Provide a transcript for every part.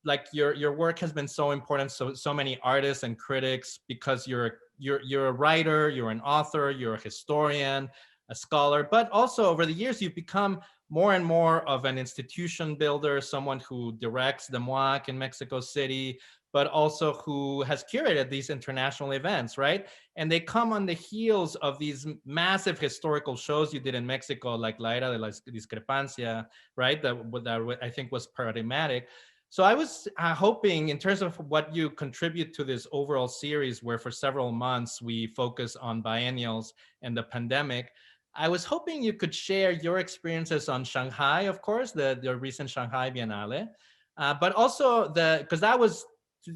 like your work has been so important. So many artists and critics, because you're a writer, you're an author, you're a historian, a scholar, but also over the years you've become more and more of an institution builder, someone who directs the MUAC in Mexico City, but also who has curated these international events, right? And they come on the heels of these massive historical shows you did in Mexico, like La Era de la Discrepancia, right? That I think was paradigmatic. So I was hoping, in terms of what you contribute to this overall series, where for several months we focus on biennials and the pandemic, I was hoping you could share your experiences on Shanghai, of course, the recent Shanghai Biennale, but also because that was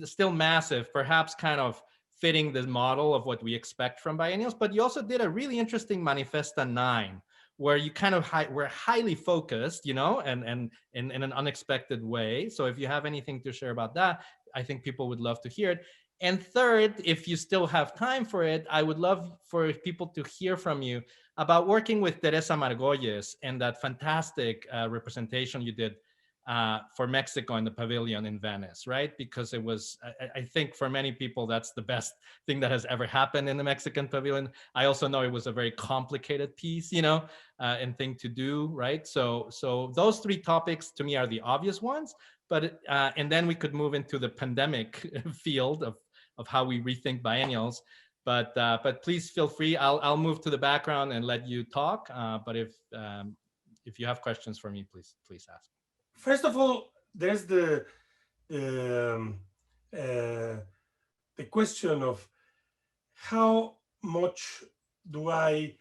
still massive, perhaps kind of fitting the model of what we expect from biennials. But you also did a really interesting Manifesta 9, where you kind of were highly focused, you know, and in an unexpected way. So if you have anything to share about that, I think people would love to hear it. And third, if you still have time for it, I would love for people to hear from you about working with Teresa Margolles and that fantastic representation you did for Mexico in the pavilion in Venice, right? Because it was, I think for many people, that's the best thing that has ever happened in the Mexican pavilion. I also know it was a very complicated piece, you know, and thing to do, right? So those three topics to me are the obvious ones, but, and then we could move into the pandemic field of how we rethink biennials. But please feel free. I'll move to the background and let you talk. But if you have questions for me, please ask. First of all, there's um, uh, the question of how much do I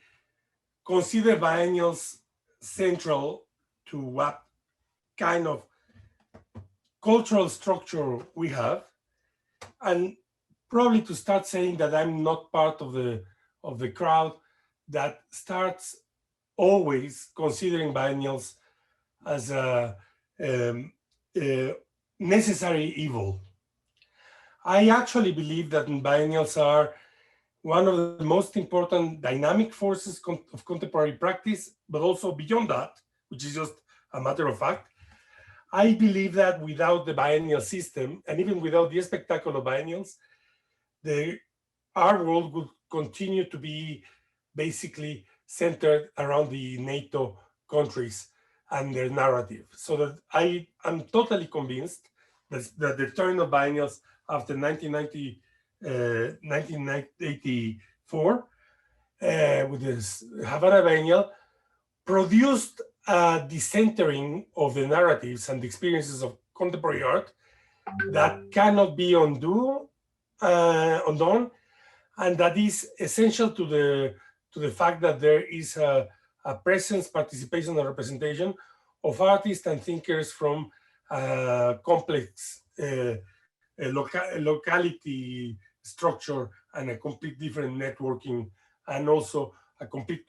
consider biennials central to what kind of cultural structure we have, and probably to start saying that I'm not part of the crowd that starts always considering biennials as a necessary evil. I actually believe that biennials are one of the most important dynamic forces of contemporary practice, but also beyond that, which is just a matter of fact. I believe that without the biennial system, and even without the spectacle of biennials, our world would continue to be basically centered around the NATO countries and their narrative. So that I am totally convinced that the turn of biennials after 1984 with this Havana Biennial produced a decentering of the narratives and the experiences of contemporary art that cannot be undone, and that is essential to the fact that there is a presence, participation, and representation of artists and thinkers from complex locality structure and a complete different networking, and also a complete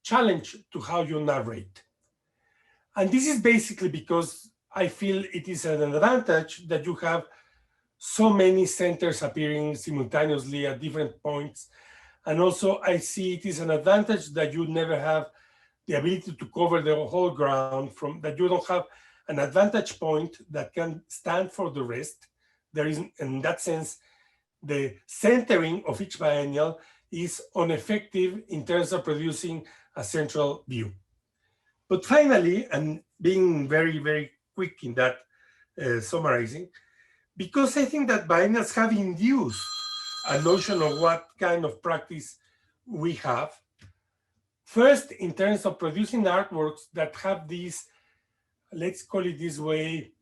challenge to how you narrate. And this is basically because I feel it is an advantage that you have so many centers appearing simultaneously at different points. And also I see it is an advantage that you never have the ability to cover the whole ground, from that you don't have an advantage point that can stand for the rest. There is, in that sense, the centering of each biennial is ineffective in terms of producing a central view. But finally, and being very, very quick in that summarizing, because I think that biennials have induced a notion of what kind of practice we have. First, in terms of producing artworks that have this, let's call it this way,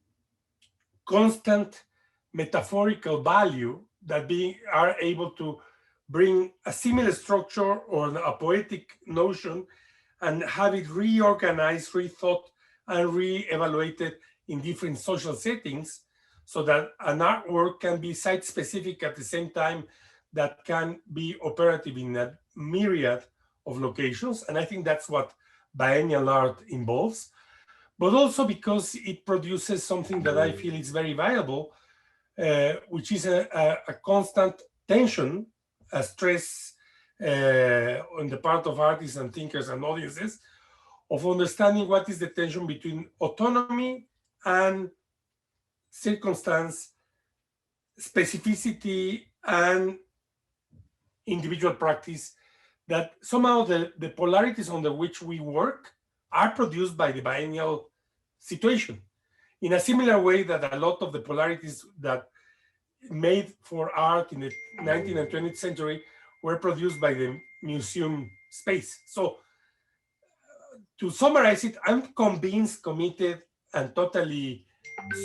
constant metaphorical value, that are able to bring a similar structure or a poetic notion and have it reorganized, rethought, and re-evaluated in different social settings, so that an artwork can be site-specific at the same time that can be operative in a myriad of locations. And I think that's what biennial art involves, but also because it produces something that I feel is very valuable, which is a constant tension, a stress on the part of artists and thinkers and audiences of understanding what is the tension between autonomy and circumstance, specificity, and individual practice, that somehow the polarities under which we work are produced by the biennial situation. In a similar way that a lot of the polarities that made for art in the 19th and 20th century were produced by the museum space. So to summarize it, I'm convinced, committed, and totally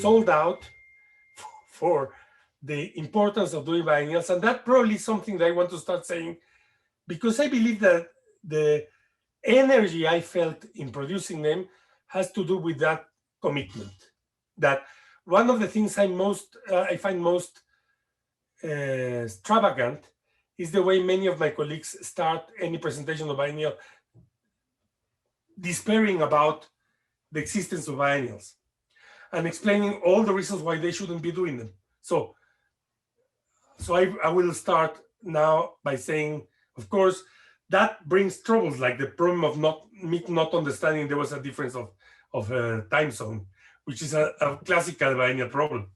sold out for the importance of doing biennials. And that probably is something that I want to start saying, because I believe that the energy I felt in producing them has to do with that commitment. That one of the things I find most extravagant is the way many of my colleagues start any presentation of biennial despairing about the existence of biennials and explaining all the reasons why they shouldn't be doing them. So I will start now by saying, of course, that brings troubles, like the problem of not understanding there was a difference of time zone, which is a classical biennial problem.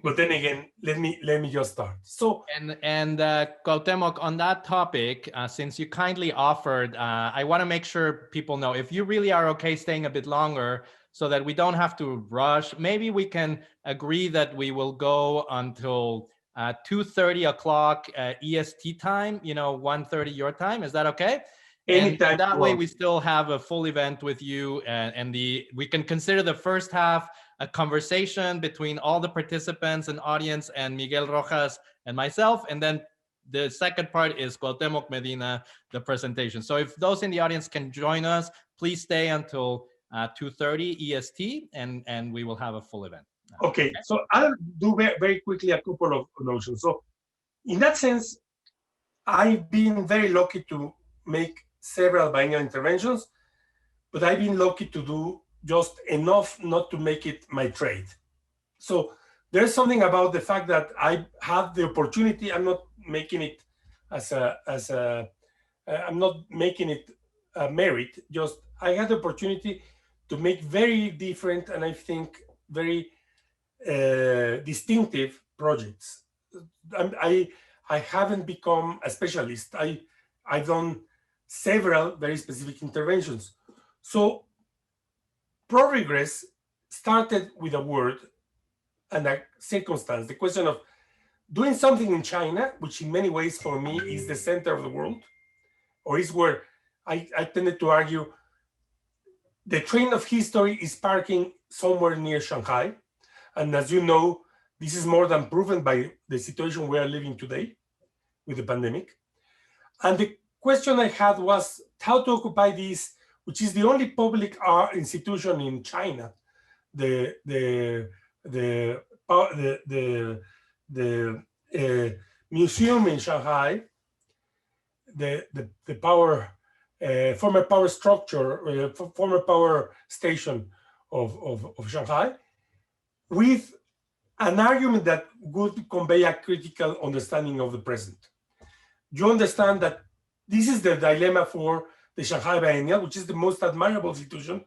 But then again, let me just start. So and Cuauhtémoc, on that topic, since you kindly offered, I want to make sure people know, if you really are okay staying a bit longer, so that we don't have to rush, maybe we can agree that we will go until 2:30 o'clock EST time, 1:30 your time. Is that okay? And that way we still have a full event with you, and we can consider the first half a conversation between all the participants and audience and Miguel Rojas and myself, and then the second part is Cuauhtémoc Medina, the presentation. So if those in the audience can join us, please stay until 2:30 EST, and we will have a full event. Okay, so I'll do very quickly a couple of notions. So in that sense, I've been very lucky to make several biennial interventions, but I've been lucky to do just enough not to make it my trade. So there's something about the fact that I have the opportunity. I'm not making it I'm not making it a merit. Just I had the opportunity to make very different and I think very distinctive projects. I haven't become a specialist. I've done several very specific interventions. So progress started with a word and a circumstance. The question of doing something in China, which in many ways for me is the center of the world, or is where I tended to argue the train of history is parking somewhere near Shanghai. And as you know, this is more than proven by the situation we are living today with the pandemic. And the question I had was how to occupy this, which is the only public art institution in China, the museum in Shanghai, the former power structure, former power station of Shanghai, with an argument that would convey a critical understanding of the present. You understand that this is the dilemma for the Shanghai Biennial, which is the most admirable institution,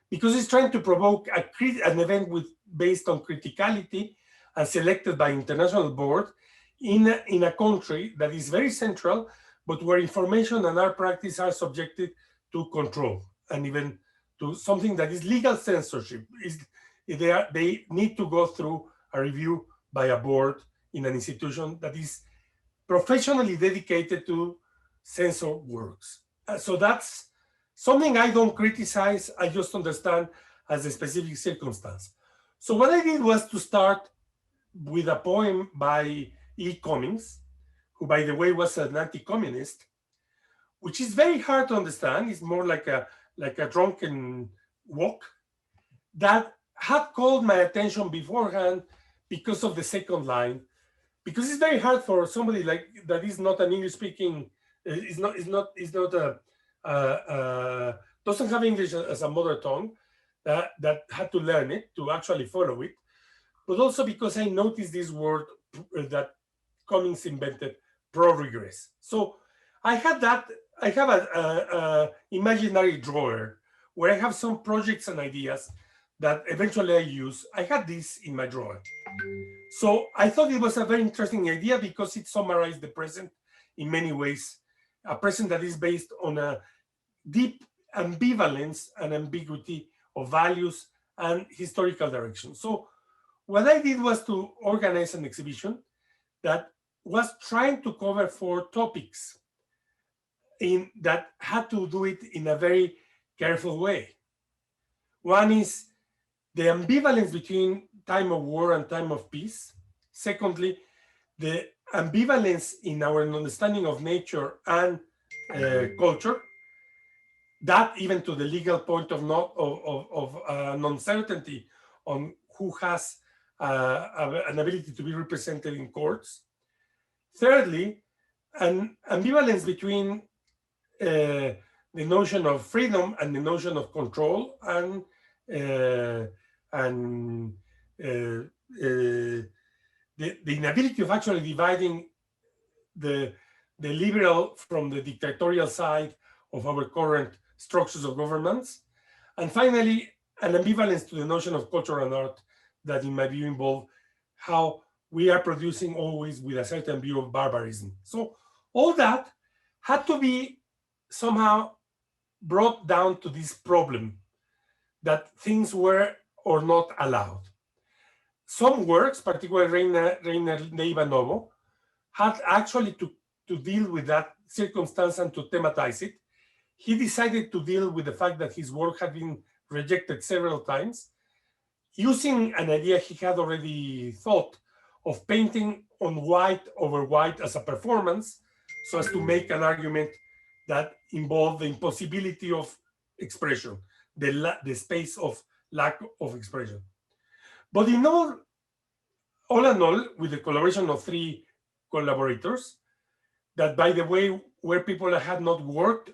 because it's trying to provoke an event based on criticality and selected by international board in a country that is very central, but where information and art practice are subjected to control and even to something that is legal censorship. They need to go through a review by a board in an institution that is professionally dedicated to censor works. So that's something I don't criticize, I just understand as a specific circumstance. So what I did was to start with a poem by E. Cummings, who by the way was an anti-communist, which is very hard to understand. It's more like a drunken walk that had called my attention beforehand because of the second line, because it's very hard for somebody like that is not an English speaking, doesn't have English as a mother tongue, that had to learn it to actually follow it, but also because I noticed this word that Cummings invented, pro-regress. So I have a imaginary drawer where I have some projects and ideas that eventually I use. I had this in my drawer. So I thought it was a very interesting idea because it summarized the present in many ways, a present that is based on a deep ambivalence and ambiguity of values and historical direction. So what I did was to organize an exhibition that was trying to cover 4 topics that had to do it in a very careful way. One is the ambivalence between time of war and time of peace. Secondly, the ambivalence in our understanding of nature and culture, that even to the legal point of uncertainty on who has an ability to be represented in courts. Thirdly, an ambivalence between the notion of freedom and the notion of control, and the inability of actually dividing the liberal from the dictatorial side of our current structures of governments. And finally, an ambivalence to the notion of culture and art that, in my view, involve how we are producing always with a certain view of barbarism. So all that had to be somehow brought down to this problem that things were or not allowed. Some works, particularly Reina Neiva Novo, had actually to deal with that circumstance and to thematize it. He decided to deal with the fact that his work had been rejected several times, using an idea he had already thought of painting on white over white as a performance, so as to make an argument that involved the impossibility of expression, the space of lack of expression. But in all in all, with the collaboration of 3 collaborators, that, by the way, were people that had not worked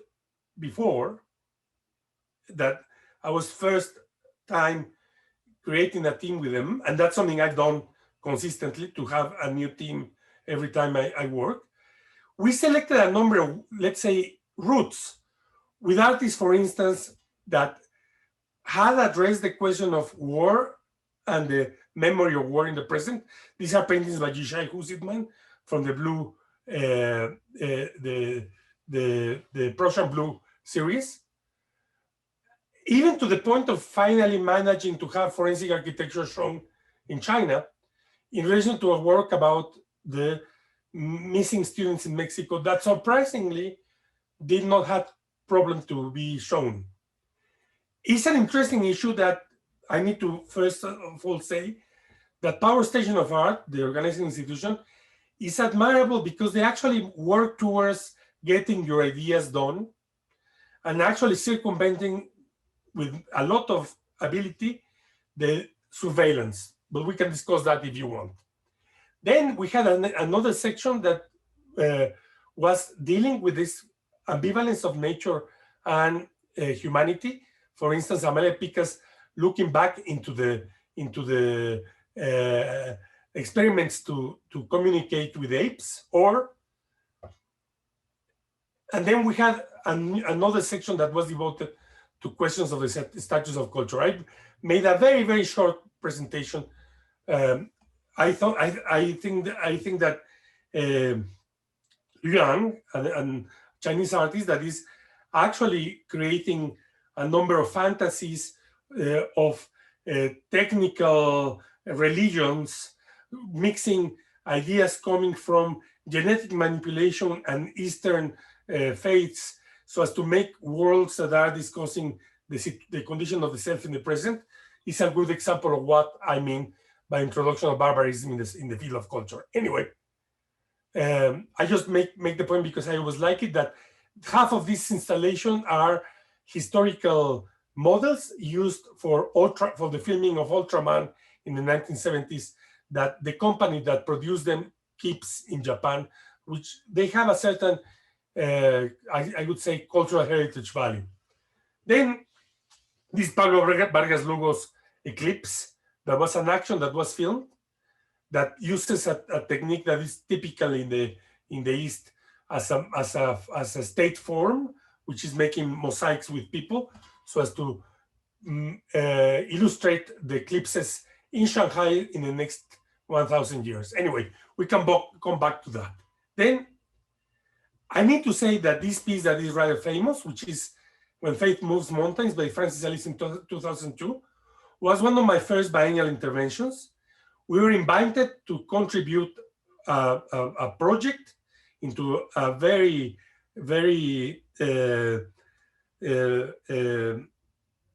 before, that I was first time creating a team with them, and that's something I've done consistently, to have a new team every time I work. We selected a number of, let's say, routes with artists, for instance, that had addressed the question of war and the memory of war in the present. These are paintings by Yishai Husitman from the blue, the Prussian Blue series, even to the point of finally managing to have forensic architecture shown in China in relation to a work about the missing students in Mexico that surprisingly did not have problem to be shown. It's an interesting issue that I need to first of all say that Power Station of Art, the organizing institution, is admirable because they actually work towards getting your ideas done and actually circumventing with a lot of ability the surveillance, but we can discuss that if you want. Then we had another section that was dealing with this ambivalence of nature and humanity. For instance, Amelia Pica's looking back into the experiments to communicate with apes, and then we had another section that was devoted to questions of the status of culture. I made a very, very short presentation. I think that Yuan, a Chinese artist that is actually creating a number of fantasies of technical religions, mixing ideas coming from genetic manipulation and Eastern faiths, so as to make worlds that are discussing the condition of the self in the present, is a good example of what I mean by introduction of barbarism in the field of culture. Anyway, I just make the point because I always like it that half of this installation are historical models used for the filming of Ultraman in the 1970s that the company that produced them keeps in Japan, which they have a certain, I would say, cultural heritage value. Then this Pablo Vargas Lugo's Eclipse, that was an action that was filmed that uses a technique that is typical in the East as a state form, which is making mosaics with people so as to illustrate the eclipses in Shanghai in the next 1,000 years. Anyway, we can come back to that. Then I need to say that this piece that is rather famous, which is When Faith Moves Mountains by Francis Alÿs in 2002, was one of my first biennial interventions. We were invited to contribute a project into a very, very,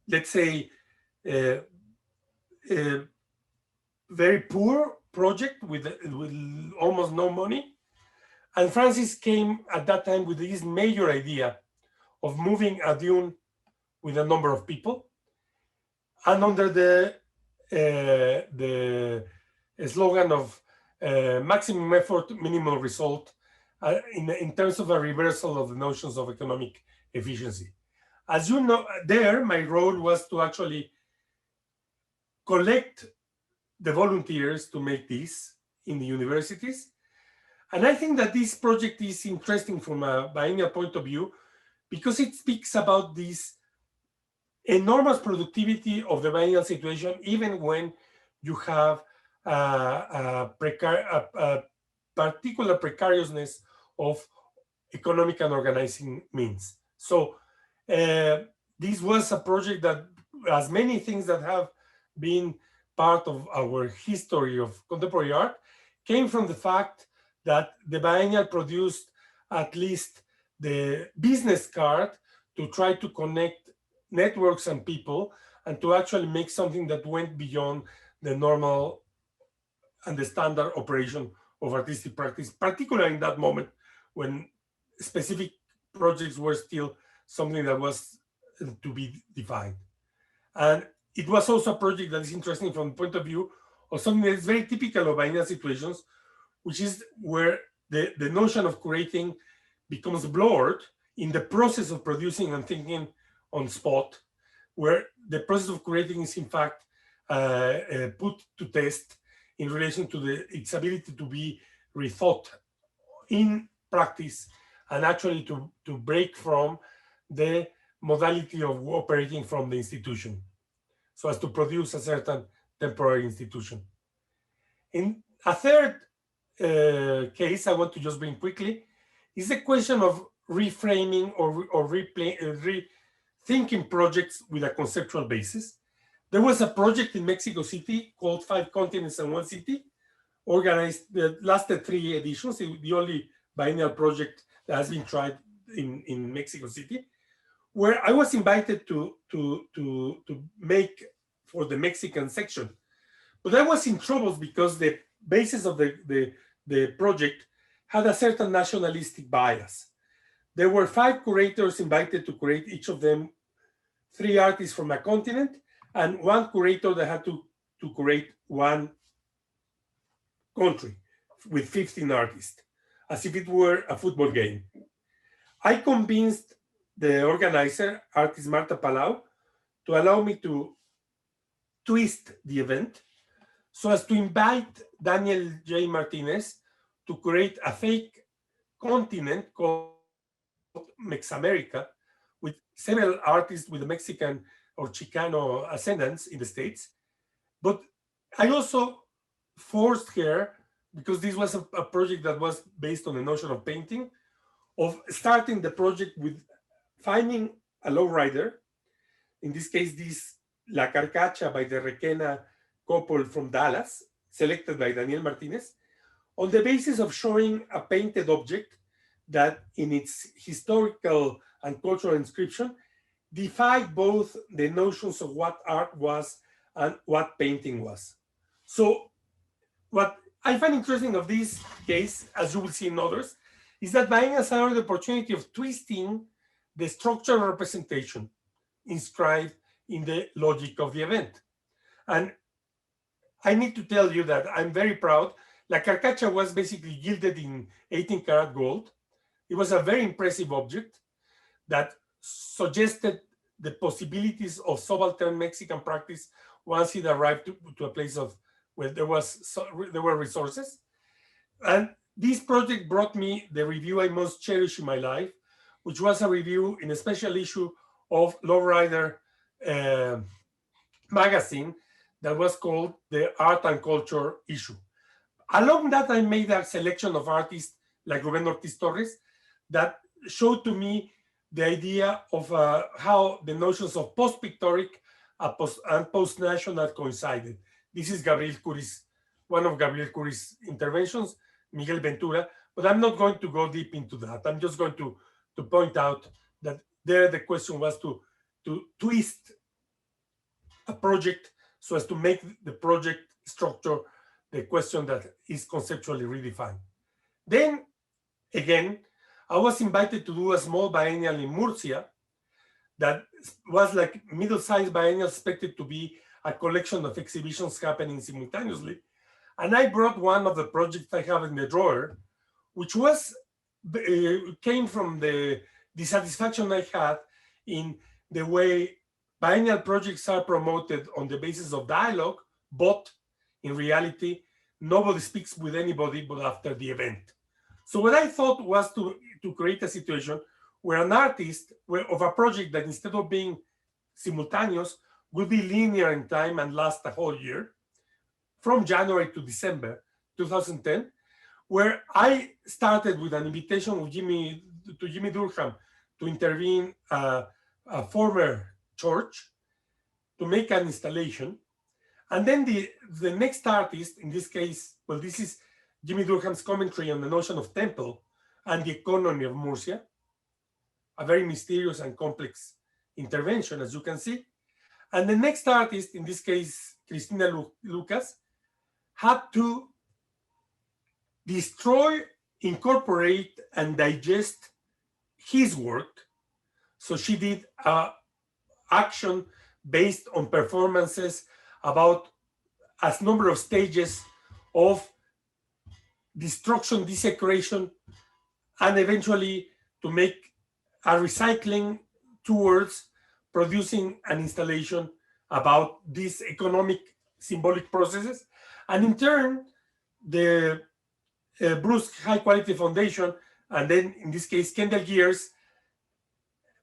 let's say, very poor project with almost no money. And Francis came at that time with this major idea of moving a dune with a number of people. And under the slogan of maximum effort, minimal result, in terms of a reversal of the notions of economic efficiency. As you know, there, my role was to actually collect the volunteers to make this in the universities. And I think that this project is interesting from a biennial point of view because it speaks about this enormous productivity of the biennial situation, even when you have a particular precariousness of economic and organizing means. So this was a project that, as many things that have been part of our history of contemporary art, came from the fact that the biennial produced at least the business card to try to connect networks and people and to actually make something that went beyond the normal and the standard operation of artistic practice, particularly in that moment when specific projects were still something that was to be defined. And it was also a project that is interesting from the point of view of something that is very typical of biennial situations, which is where the notion of curating becomes blurred in the process of producing and thinking on spot, where the process of curating is in fact put to test in relation to its ability to be rethought in practice and actually to break from the modality of operating from the institution, so as to produce a certain temporary institution. In a third case I want to just bring quickly is the question of reframing or rethinking projects with a conceptual basis. There was a project in Mexico City called 5 Continents and 1 City, organized that lasted 3 editions, the only biennial project that has been tried in Mexico City, where I was invited to make for the Mexican section. But I was in trouble because the basis of the project had a certain nationalistic bias. There were 5 curators invited to curate, each of them 3 artists from a continent, and 1 curator that had to curate 1 country with 15 artists, as if it were a football game. I convinced the organizer, artist Marta Palau, to allow me to twist the event so as to invite Daniel J. Martinez to create a fake continent called Mexamerica with several artists with Mexican or Chicano ascendants in the States. But I also forced her, because this was a project that was based on the notion of painting, of starting the project with finding a lowrider, in this case, this La Carcacha by the Requena couple from Dallas, selected by Daniel Martinez, on the basis of showing a painted object that in its historical and cultural inscription defied both the notions of what art was and what painting was. So what I find interesting of this case, as you will see in others, is that biennials are the opportunity of twisting the structural representation inscribed in the logic of the event. And I need to tell you that I'm very proud. La Carcacha was basically gilded in 18 karat gold. It was a very impressive object that suggested the possibilities of subaltern Mexican practice once it arrived to a place of where there were resources. And this project brought me the review I most cherish in my life, which was a review in a special issue of Lowrider magazine that was called the Art and Culture Issue. Along that, I made a selection of artists like Rubén Ortiz Torres that showed to me the idea of how the notions of post-pictoric and post-national coincided. This is Gabriel Curi's, one of Gabriel Curi's interventions, Miguel Ventura, but I'm not going to go deep into that. I'm just going to point out that there the question was to twist a project so as to make the project structure the question that is conceptually redefined. Then, again, I was invited to do a small biennial in Murcia that was like middle-sized biennial, expected to be a collection of exhibitions happening simultaneously. And I brought one of the projects I have in the drawer, which was came from the dissatisfaction I had in the way biennial projects are promoted on the basis of dialogue, but in reality, nobody speaks with anybody but after the event. So what I thought was to create a situation where an artist of a project that instead of being simultaneous would be linear in time and last a whole year, from January to December 2010, where I started with an invitation of Jimmy Durham to intervene a former church to make an installation. And then the next artist, in this case, well, this is Jimmy Durham's commentary on the notion of temple and the economy of Murcia, a very mysterious and complex intervention, as you can see. And the next artist, in this case, Cristina Lucas, had to destroy, incorporate, and digest his work. So she did action based on performances about a number of stages of destruction, desecration, and eventually to make a recycling towards producing an installation about these economic symbolic processes. And in turn, the Bruce High Quality Foundation, and then in this case, Kendall Gears,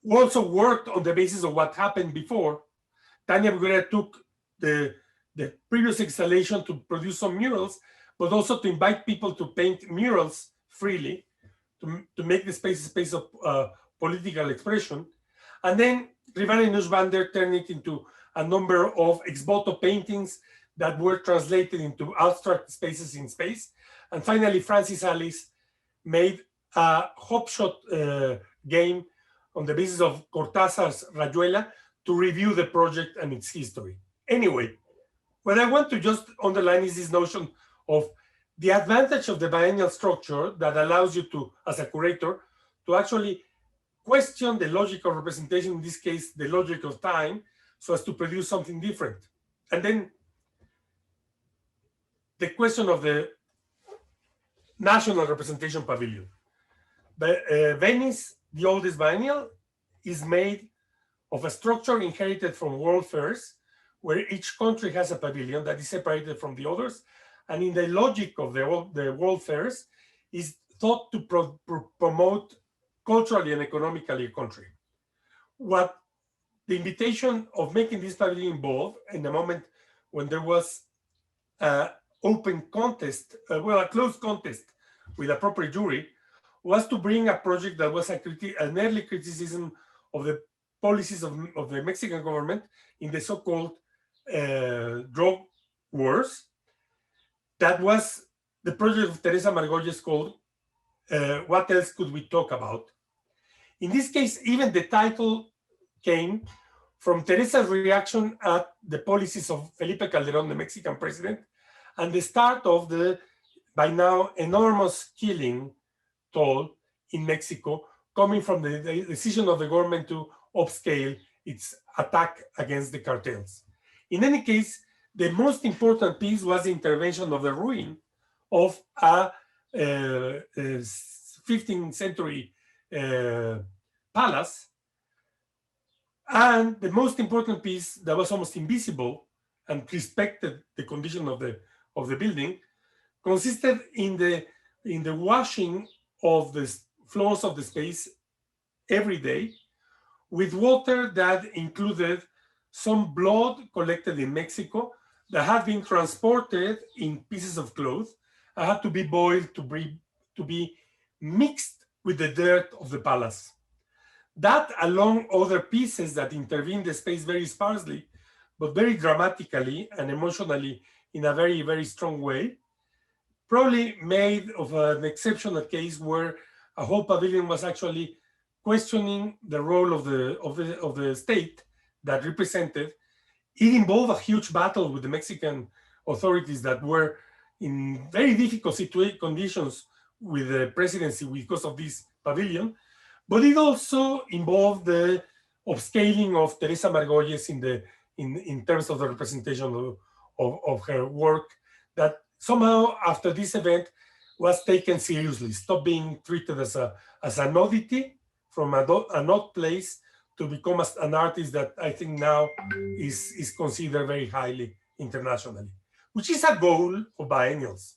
also worked on the basis of what happened before. Tania Bruguera took the previous installation to produce some murals, but also to invite people to paint murals freely, to make the space a space of political expression. And then Rivera Nussbander turned it into a number of ex voto paintings that were translated into abstract spaces in space. And finally, Francis Alÿs made a hopshot game on the basis of Cortázar's Rayuela to review the project and its history. Anyway, what I want to just underline is this notion of the advantage of the biennial structure that allows you to, as a curator, to actually question the logic of representation, in this case, the logic of time, so as to produce something different. And then the question of the national representation pavilion. Venice, the oldest biennial, is made of a structure inherited from world fairs, where each country has a pavilion that is separated from the others. And in the logic of the world fairs, is thought to promote culturally and economically a country. What the invitation of making this pavilion involved, in the moment when there was an open contest, a closed contest with a proper jury, was to bring a project that was an early criticism of the policies of the Mexican government in the so-called drug wars. That was the project of Teresa Margolles called What Else Could We Talk About? In this case, even the title came from Teresa's reaction at the policies of Felipe Calderón, the Mexican president, and the start of the, by now, enormous killing toll in Mexico, coming from the decision of the government to upscale its attack against the cartels. In any case, the most important piece was the intervention of the ruin of a 15th century palace. And the most important piece that was almost invisible and respected the condition of the building consisted in the washing of the floors of the space every day with water that included some blood collected in Mexico that had been transported in pieces of cloth and had to be boiled to be mixed with the dirt of the palace. That, along other pieces that intervene the space very sparsely, but very dramatically and emotionally in a very, very strong way, probably made of an exceptional case where a whole pavilion was actually questioning the role of the state that represented. It involved a huge battle with the Mexican authorities that were in very difficult conditions with the presidency because of this pavilion, but it also involved the upscaling of Teresa Margolles in terms of the representation of her work, that somehow after this event was taken seriously, stopped being treated as an oddity from an odd place to become an artist that I think now is considered very highly internationally, which is a goal of biennials.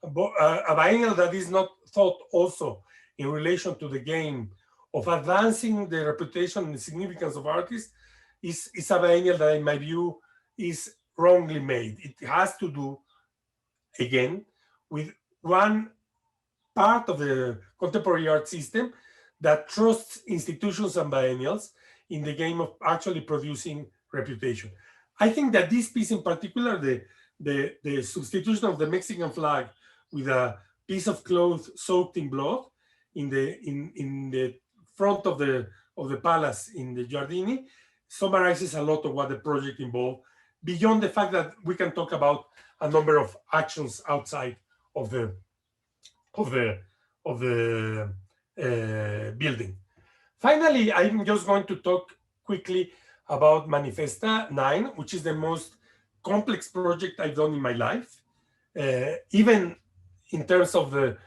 A biennial that is not thought also in relation to the game of advancing the reputation and the significance of artists is a biennial that, in my view, is wrongly made. It has to do, again, with one part of the contemporary art system that trusts institutions and biennials in the game of actually producing reputation. I think that this piece in particular, the substitution of the Mexican flag with a piece of cloth soaked in blood in the front of the palace in the Giardini, summarizes a lot of what the project involved, beyond the fact that we can talk about a number of actions outside of the building. Finally, I'm just going to talk quickly about Manifesta 9, which is the most complex project I've done in my life, even in terms of the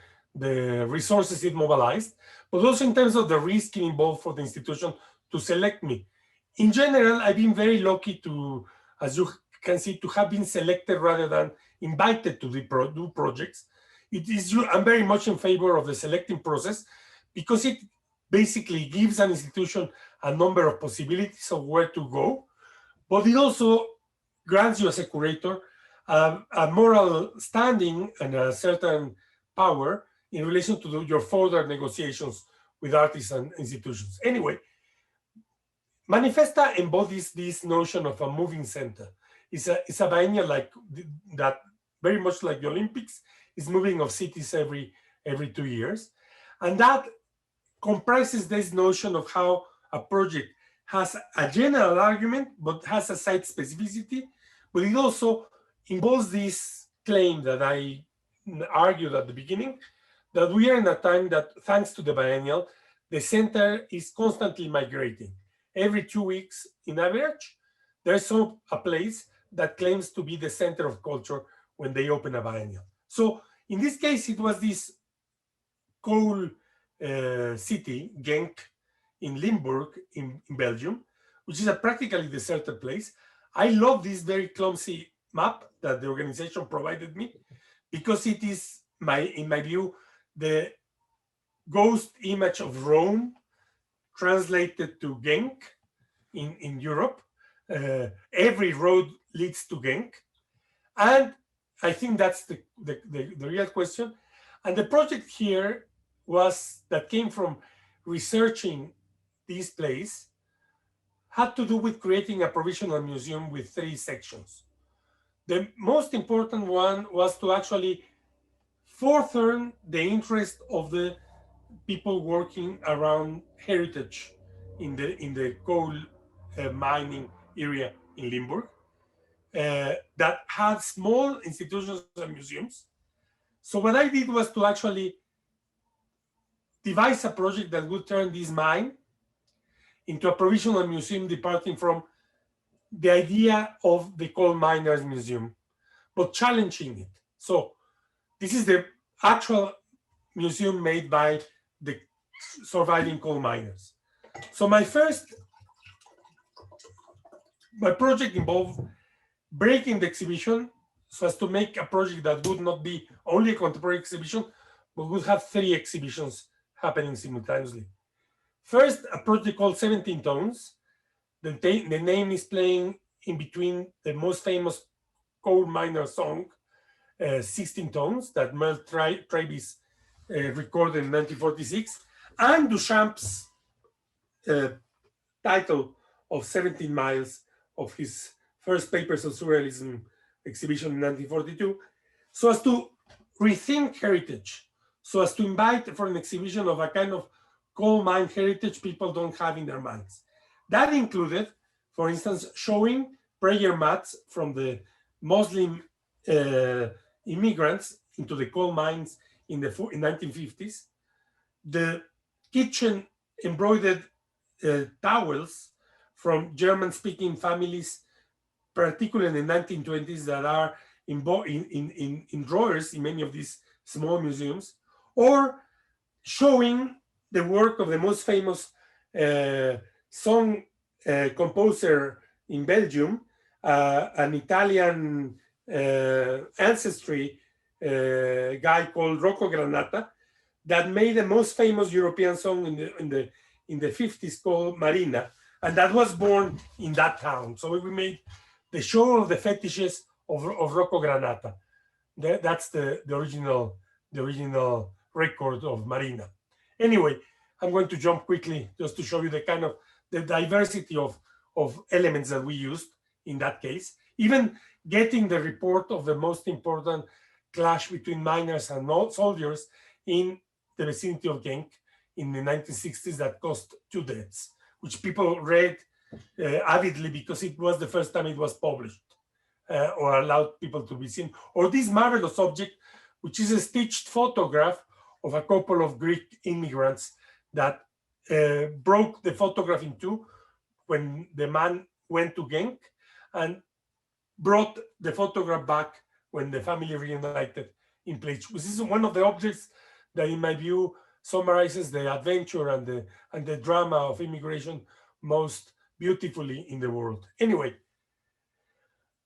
resources it mobilized, but also in terms of the risk involved for the institution to select me. In general, I've been very lucky to, as you can see, to have been selected rather than invited to do projects. I'm very much in favor of the selecting process because it basically gives an institution a number of possibilities of where to go, but it also grants you as a curator a moral standing and a certain power in relation to your further negotiations with artists and institutions. Anyway, Manifesta embodies this notion of a moving center. It's a biennial like that, very much like the Olympics, is moving of cities every 2 years. And that comprises this notion of how a project has a general argument, but has a site specificity, but it also involves this claim that I argued at the beginning, that we are in a time that, thanks to the biennial, the center is constantly migrating. Every 2 weeks, in average, there's a place that claims to be the center of culture when they open a biennial. So in this case, it was this coal city, Genk, in Limburg, in Belgium, which is a practically deserted place. I love this very clumsy map that the organization provided me because it is, in my view, the ghost image of Rome translated to Genk in Europe. Every road leads to Genk. And I think that's the real question. And the project here that came from researching this place had to do with creating a provisional museum with 3 sections. The most important one was to actually further the interest of the people working around heritage in the coal mining area in Limburg, that had small institutions and museums. So what I did was to actually devise a project that would turn this mine into a provisional museum, departing from the idea of the coal miners museum, but challenging it. So this is the actual museum made by the surviving coal miners. So my project involved breaking the exhibition so as to make a project that would not be only a contemporary exhibition, but would have 3 exhibitions happening simultaneously. First, a project called 17 Tones the name is playing in between the most famous coal miner song, 16 Tones, that Mel Travis recorded in 1946, and Duchamp's title of 17 Miles of his first Papers of Surrealism exhibition in 1942, so as to rethink heritage, so as to invite for an exhibition of a kind of coal mine heritage people don't have in their minds. That included, for instance, showing prayer mats from the Muslim immigrants into the coal mines in the 1950s, the kitchen embroidered towels from German-speaking families, particularly in the 1920s, that are in drawers in many of these small museums, or showing the work of the most famous song composer in Belgium, an Italian ancestry guy called Rocco Granata, that made the most famous European song in the 50s called Marina, and that was born in that town. So we made the show of the fetishes of Rocco Granata. That's the original record of Marina. Anyway, I'm going to jump quickly just to show you the kind of the diversity of elements that we used in that case. Even getting the report of the most important clash between miners and soldiers in the vicinity of Genk in the 1960s that caused 2 deaths, which people read avidly because it was the first time it was published or allowed people to be seen. Or this marvelous object, which is a stitched photograph of a couple of Greek immigrants that broke the photograph in 2 when the man went to Genk and brought the photograph back when the family reunited in place. This is one of the objects that, in my view, summarizes the adventure and the drama of immigration most beautifully in the world. Anyway,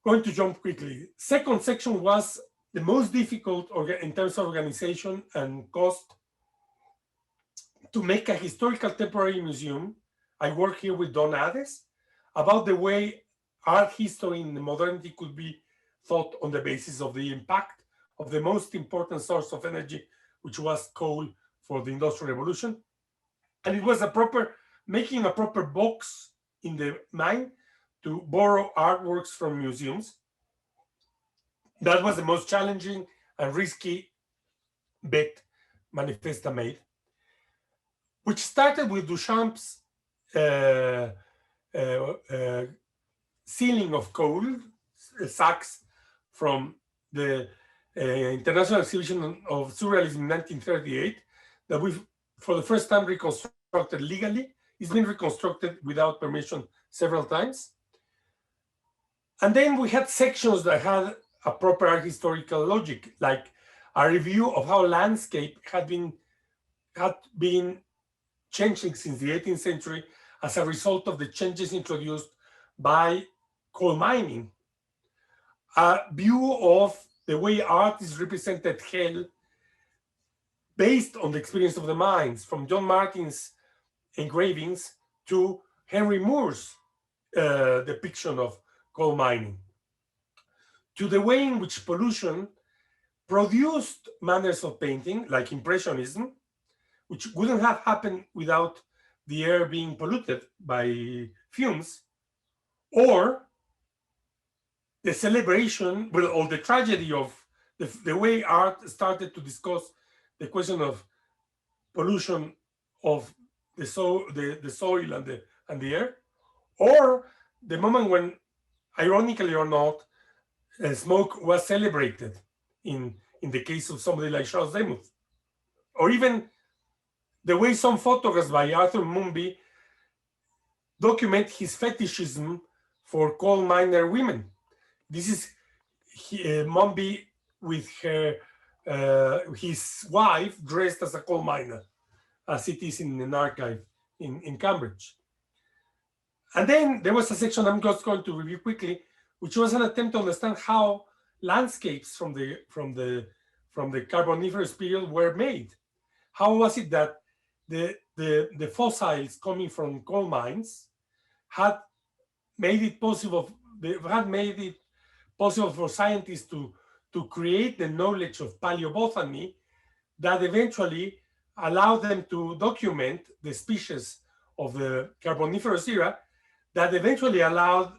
going to jump quickly. Second section was the most difficult in terms of organization and cost to make a historical temporary museum. I work here with Don Ades about the way art history in modernity could be thought on the basis of the impact of the most important source of energy, which was coal for the Industrial Revolution. And it was making a proper box in the mine to borrow artworks from museums. That was the most challenging and risky bet Manifesta made, which started with Duchamp's sealing of coal sacks from the International Exhibition of Surrealism in 1938, that we, for the first time, reconstructed legally. It's been reconstructed without permission several times. And then we had sections that had a proper art historical logic, like a review of how landscape had been changing since the 18th century as a result of the changes introduced by coal mining. A view of the way art is represented hell based on the experience of the mines, from John Martin's engravings to Henry Moore's depiction of coal mining, to the way in which pollution produced manners of painting, like Impressionism, which wouldn't have happened without the air being polluted by fumes, or the celebration, well, or the tragedy of the way art started to discuss the question of pollution of the soil and the air, or the moment when, ironically or not, smoke was celebrated in the case of somebody like Charles Demuth, or even the way some photographs by Arthur Mumby document his fetishism for coal miner women. This is Mumby with his wife dressed as a coal miner, as it is in an archive in Cambridge. And then there was a section I'm just going to review quickly, which was an attempt to understand how landscapes from the Carboniferous period were made. How was it that the fossils coming from coal mines had made it possible. They had made it possible for scientists to create the knowledge of paleobotany that eventually allowed them to document the species of the Carboniferous era, that eventually allowed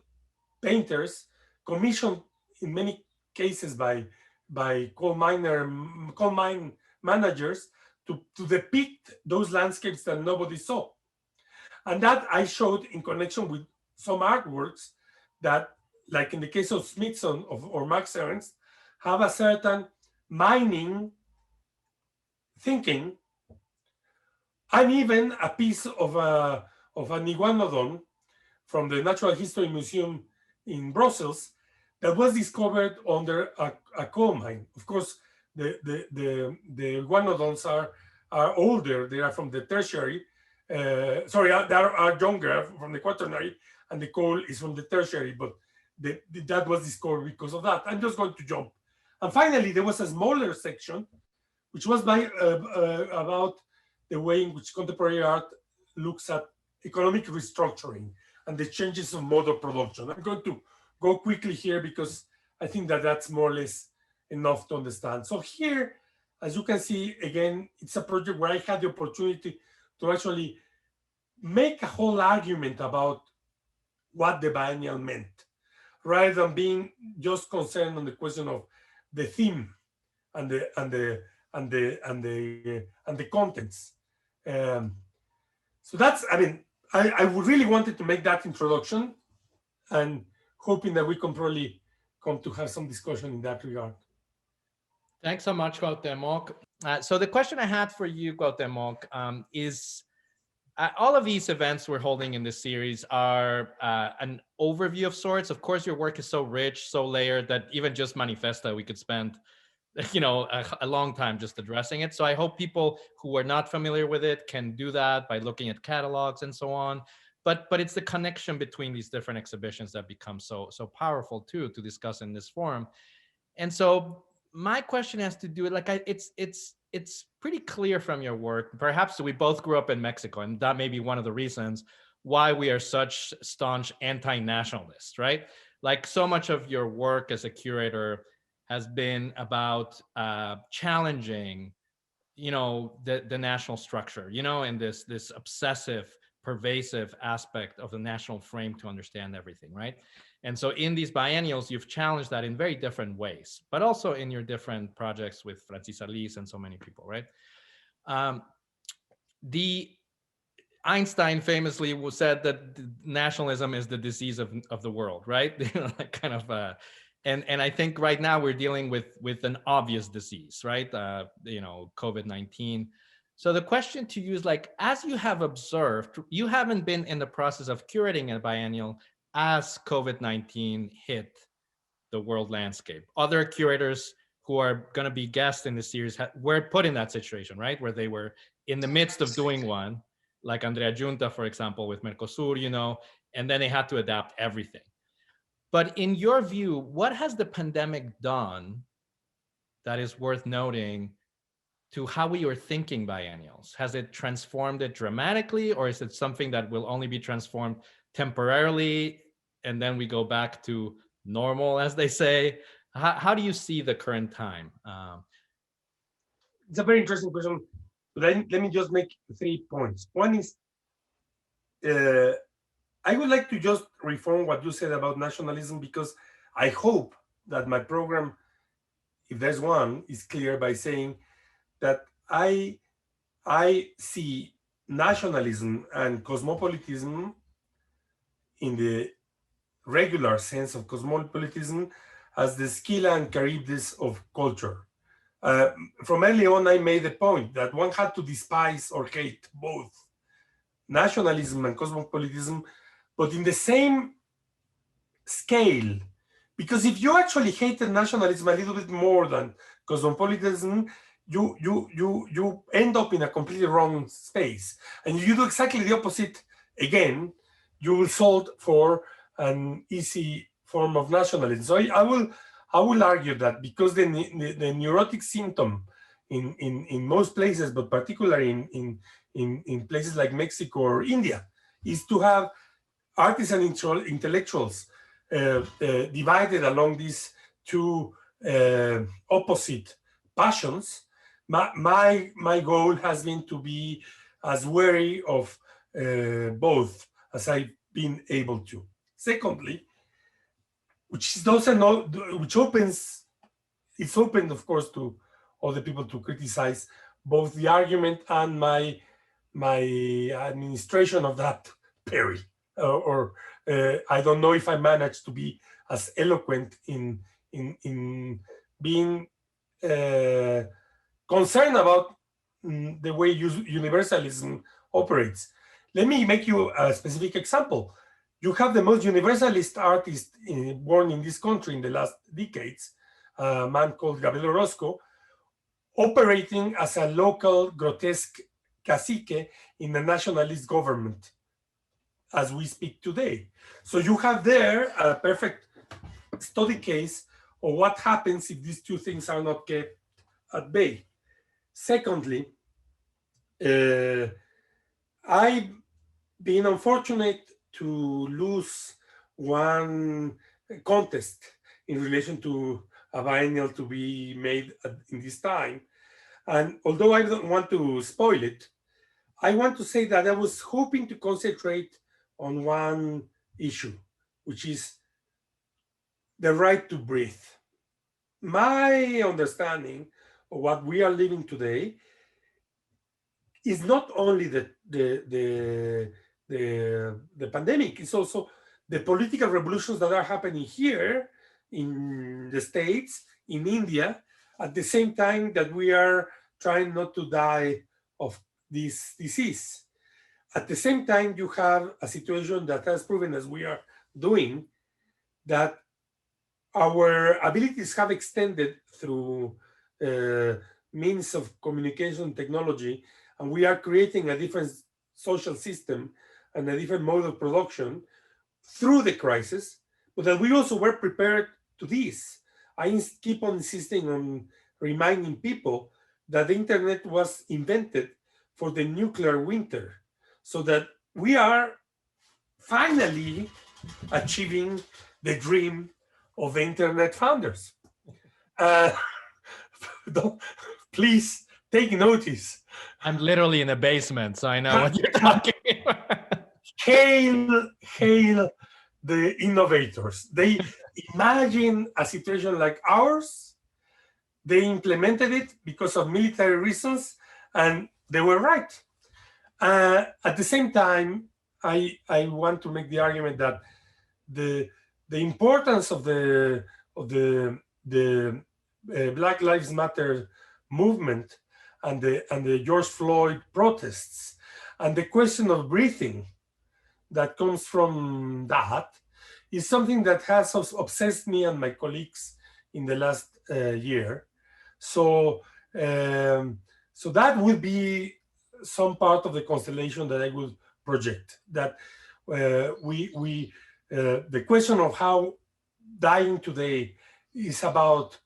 painters, commissioned in many cases by coal mine managers, to depict those landscapes that nobody saw. And that I showed in connection with some artworks that, like in the case of Smithson or Max Ernst, have a certain mining thinking, and even a piece of an iguanodon from the Natural History Museum in Brussels that was discovered under a coal mine. Of course, the iguanodons are older. They are from the tertiary. Sorry, they are younger from the quaternary, and the coal is from the tertiary, but that was discovered because of that. I'm just going to jump. And finally, there was a smaller section, which was about the way in which contemporary art looks at economic restructuring and the changes of mode of production. I'm going to go quickly here because I think that that's more or less enough to understand. So here, as you can see, again, it's a project where I had the opportunity to actually make a whole argument about what the biennial meant, rather than being just concerned on the question of the theme and the contents. So that's, I mean, I really wanted to make that introduction, and hoping that we can probably come to have some discussion in that regard. Thanks so much, Cuauhtémoc. So the question I had for you, Cuauhtémoc, is all of these events we're holding in this series are an overview of sorts. Of course, your work is so rich, so layered that even just Manifesta, we could spend a long time just addressing it. So I hope people who are not familiar with it can do that by looking at catalogs and so on. But it's the connection between these different exhibitions that becomes so powerful too to discuss in this forum. And so my question has to do with, like, it's pretty clear from your work, perhaps we both grew up in Mexico, and that may be one of the reasons why we are such staunch anti-nationalists, right? Like, so much of your work as a curator has been about challenging, the national structure, and this obsessive, pervasive aspect of the national frame to understand everything, right? And so in these biennials, you've challenged that in very different ways, but also in your different projects with Francis Alÿs and so many people, right? The Einstein famously said that nationalism is the disease of the world, right? Kind of, and I think right now we're dealing with an obvious disease, right? COVID-19. So the question to you is, like, as you have observed, you haven't been in the process of curating a biennial as COVID-19 hit the world landscape. Other curators who are going to be guests in the series were put in that situation, right? Where they were in the midst of doing one, like Andrea Junta, for example, with Mercosur, and then they had to adapt everything. But in your view, what has the pandemic done that is worth noting to how we are thinking biennials? Has it transformed it dramatically, or is it something that will only be transformed temporarily and then we go back to normal, as they say? How do you see the current time? It's a very interesting question. Let me just make 3 points. One is, I would like to just reform what you said about nationalism, because I hope that my program, if there's one, is clear by saying that I see nationalism and cosmopolitanism, in the regular sense of cosmopolitanism, as the Scylla and Charybdis of culture. From early on, I made the point that one had to despise or hate both nationalism and cosmopolitanism, but in the same scale. Because if you actually hated nationalism a little bit more than cosmopolitanism, you end up in a completely wrong space. And if you do exactly the opposite again, you will solve for an easy form of nationalism. So I will argue that because the neurotic symptom in most places, but particularly in places like Mexico or India, is to have artists and intellectuals divided along these two opposite passions, my goal has been to be as wary of both as I've been able to. Secondly, which opens, it's open, of course, to other people to criticize both the argument and my administration of that peril. I don't know if I managed to be as eloquent in being concerned about the way universalism operates. Let me make you a specific example. You have the most universalist artist born in this country in the last decades, a man called Gabriel Orozco, operating as a local grotesque cacique in the nationalist government as we speak today. So you have there a perfect study case of what happens if these two things are not kept at bay. Secondly, I've been unfortunate to lose one contest in relation to a biennial to be made in this time. And although I don't want to spoil it, I want to say that I was hoping to concentrate on one issue, which is the right to breathe. My understanding of what we are living today is not only the pandemic, it's also the political revolutions that are happening here in the States, in India, at the same time that we are trying not to die of this disease. At the same time, you have a situation that has proven, as we are doing, that our abilities have extended through means of communication technology, and we are creating a different social system and a different mode of production through the crisis, but that we also were prepared to this. I keep on insisting on reminding people that the internet was invented for the nuclear winter, so that we are finally achieving the dream of the internet founders. Please take notice. I'm literally in the basement, so I know what you're talking about. Hail the innovators. They imagine a situation like ours. They implemented it because of military reasons, and they were right. At the same time, I want to make the argument that the importance of the Black Lives Matter movement and the George Floyd protests and the question of breathing that comes from that is something that has obsessed me and my colleagues in the last year. So that would be some part of the constellation that I would project, that the question of how dying today is about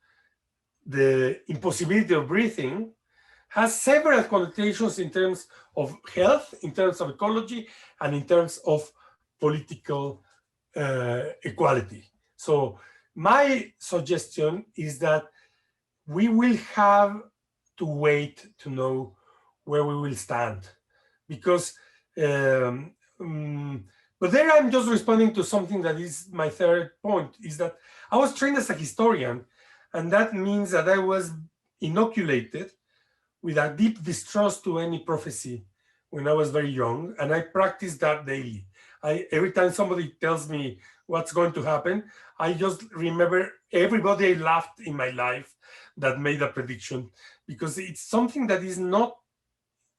the impossibility of breathing has several connotations in terms of health, in terms of ecology, and in terms of political equality. So my suggestion is that we will have to wait to know where we will stand, because but there I'm just responding to something that is my third point, is that I was trained as a historian, and that means that I was inoculated with a deep distrust to any prophecy when I was very young, and I practice that daily. Every time somebody tells me what's going to happen, I just remember everybody I laughed in my life that made a prediction, because it's something that is not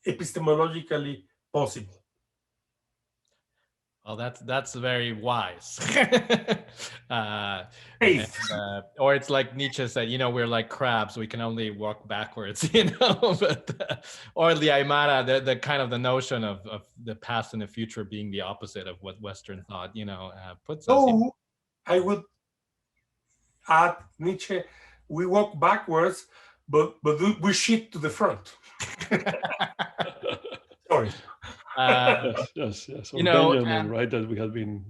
epistemologically possible. Well, that's very wise. Or it's like Nietzsche said, we're like crabs, we can only walk backwards, but or the Aymara, the kind of the notion of the past and the future being the opposite of what Western thought, puts us. So I would add, Nietzsche, we walk backwards, but we shit to the front. Sorry. Yes. Or You know, Benjamin, right? That we have been.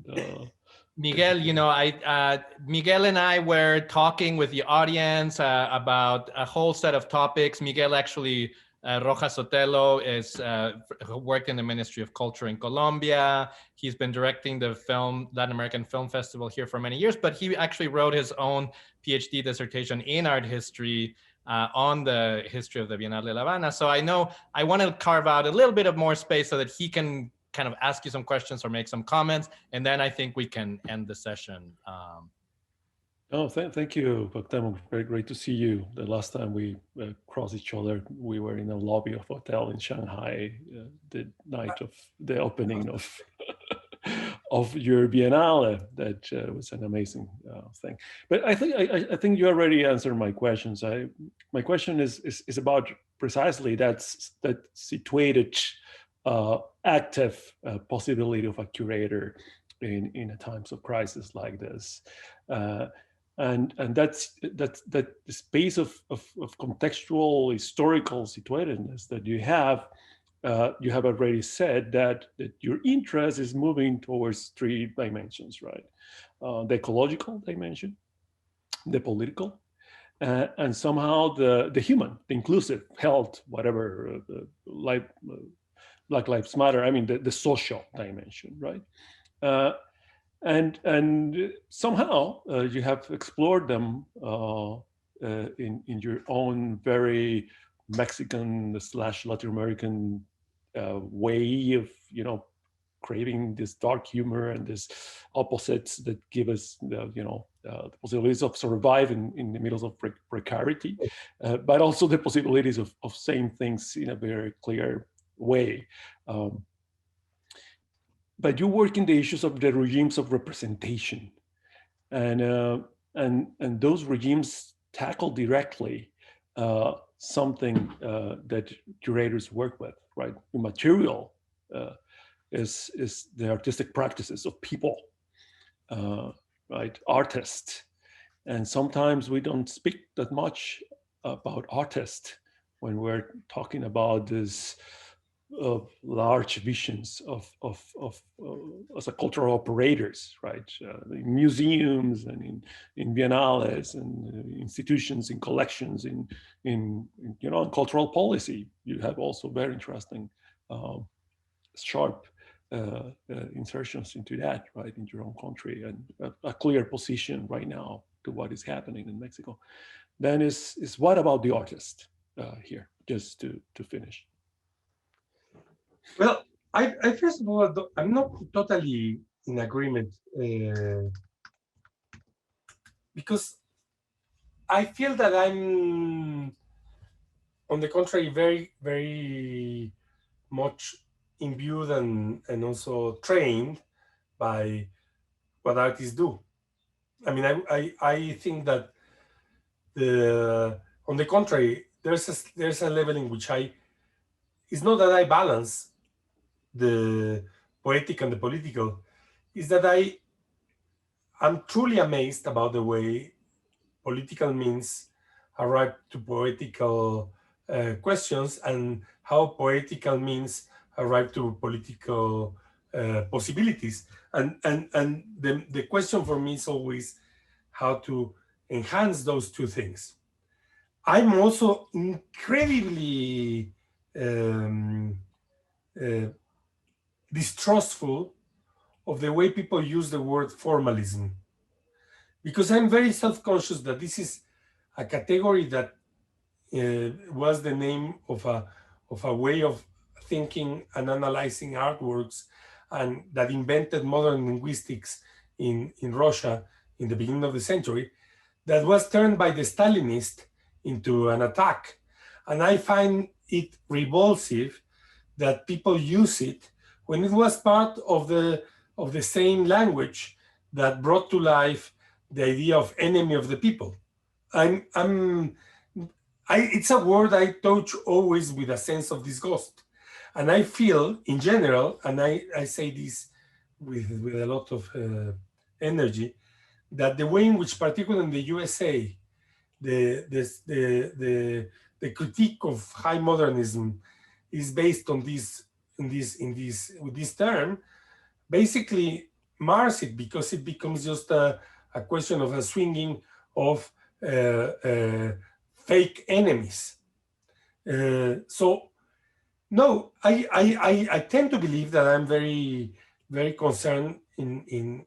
Miguel, you know, Miguel and I were talking with the audience about a whole set of topics. Miguel actually, Rojas Sotelo is worked in the Ministry of Culture in Colombia. He's been directing the Latin American Film Festival here for many years, but he actually wrote his own PhD dissertation in art history on the history of the Bienal de La Habana. So I know I want to carve out a little bit of more space so that he can kind of ask you some questions or make some comments, and then I think we can end the session. Thank you, Cuauhtémoc. Very great to see you. The last time we crossed each other, we were in a lobby of a hotel in Shanghai, the night of the opening of of your Biennale. That was an amazing thing. But I think you already answered my questions. My question is about precisely that situated active possibility of a curator in a times of crisis like this, and that's that space of contextual historical situatedness that you have. You have already said that your interest is moving towards 3 dimensions, right? The ecological dimension, the political, and somehow the human, the inclusive, health, whatever, life. Black Lives Matter, I mean the social dimension, right? And somehow you have explored them in your own very Mexican / Latin American way of, you know, craving this dark humor and this opposites that give us the possibilities of surviving in the middle of precarity, but also the possibilities of saying things in a very clear way. But you work in the issues of the regimes of representation, and those regimes tackle directly something that curators work with, right? The material is the artistic practices of people, right? Artists, and sometimes we don't speak that much about artists when we're talking about this large visions of as a cultural operators, right? In museums and in biennales and institutions, in collections, in cultural policy. You have also very interesting, sharp insertions into that, right, in your own country, and a clear position right now to what is happening in Mexico. Then is what about the artist here, just to finish? Well, I first of all, I'm not totally in agreement because I feel that I'm, on the contrary, very, very much imbued and also trained by what artists do. I mean, I think that on the contrary, there's a level in which it's not that I balance the poetic and the political, is that I'm truly amazed about the way political means arrive to poetical questions, and how poetical means arrive to political possibilities. And the question for me is always how to enhance those two things. I'm also incredibly distrustful of the way people use the word formalism, because I'm very self-conscious that this is a category that was the name of a way of thinking and analyzing artworks, and that invented modern linguistics in Russia in the beginning of the century, that was turned by the Stalinists into an attack. And I find it repulsive that people use it when it was part of the same language that brought to life the idea of enemy of the people. It's a word I touch always with a sense of disgust. And I feel in general, and I say this with a lot of energy, that the way in which, particularly in the USA, the critique of high modernism is based on this with this term basically mars it, because it becomes just a question of a swinging of fake enemies. So no, I tend to believe that I'm very concerned in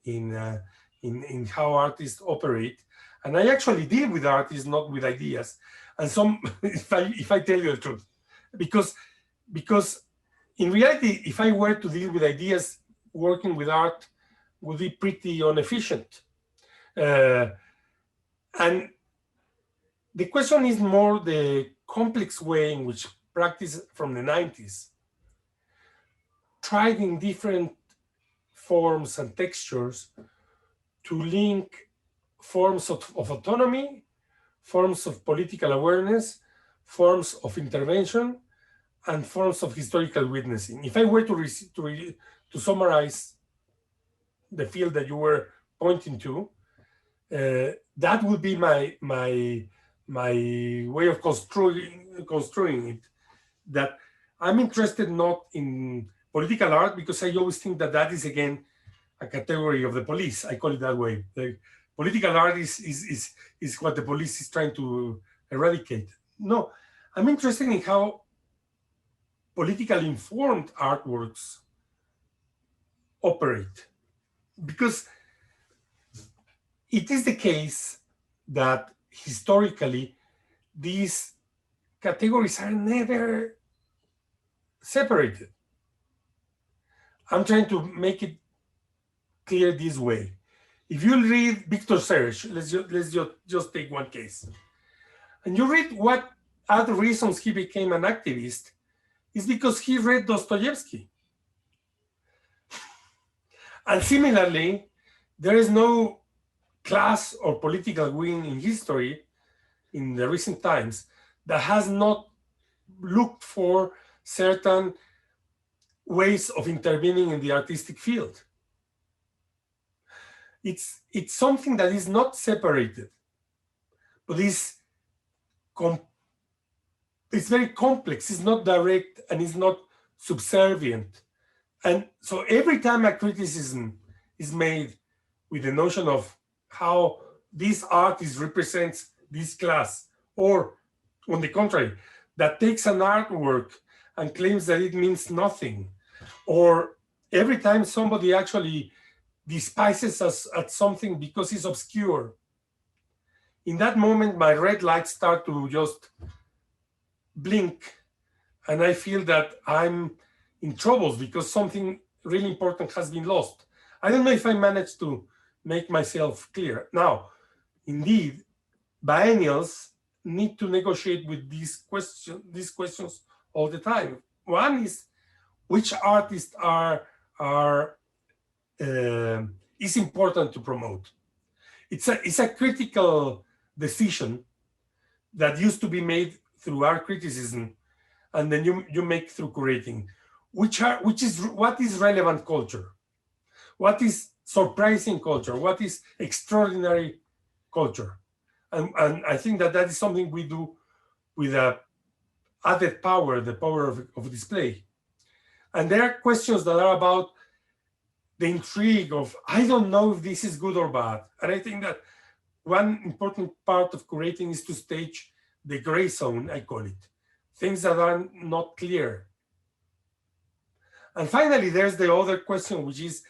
how artists operate, and I actually deal with artists, not with ideas. And some, if I tell you the truth, because in reality, if I were to deal with ideas, working with art would be pretty inefficient. And the question is more the complex way in which practice from the 90s tried in different forms and textures to link forms of autonomy, forms of political awareness, forms of intervention, and forms of historical witnessing. If I were to summarize the field that you were pointing to, that would be my way of construing it. That I'm interested not in political art, because I always think that that is again a category of the police. I call it that way. The political art is what the police is trying to eradicate. No, I'm interested in how politically informed artworks operate, because it is the case that historically these categories are never separated. I'm trying to make it clear this way. If you read Victor Serge, let's just take one case, and you read what other reasons he became an activist, is because he read Dostoevsky. And similarly, there is no class or political wing in history in the recent times that has not looked for certain ways of intervening in the artistic field. It's something that is not separated, but it's very complex. It's not direct and it's not subservient. And so every time a criticism is made with the notion of how this artist represents this class, or on the contrary, that takes an artwork and claims that it means nothing, or every time somebody actually despises us at something because it's obscure, in that moment my red lights start to just blink, and I feel that I'm in troubles because something really important has been lost. I don't know if I managed to make myself clear. Now, indeed, biennials need to negotiate with these questions all the time. One is which artists is important to promote. It's a critical decision that used to be made through art criticism, and then you make through curating. What is relevant culture? What is surprising culture? What is extraordinary culture? And I think that is something we do with a added power, the power of display. And there are questions that are about the intrigue of, I don't know if this is good or bad. And I think that one important part of curating is to stage the gray zone, I call it, things that are not clear. And finally, there's the other question, which is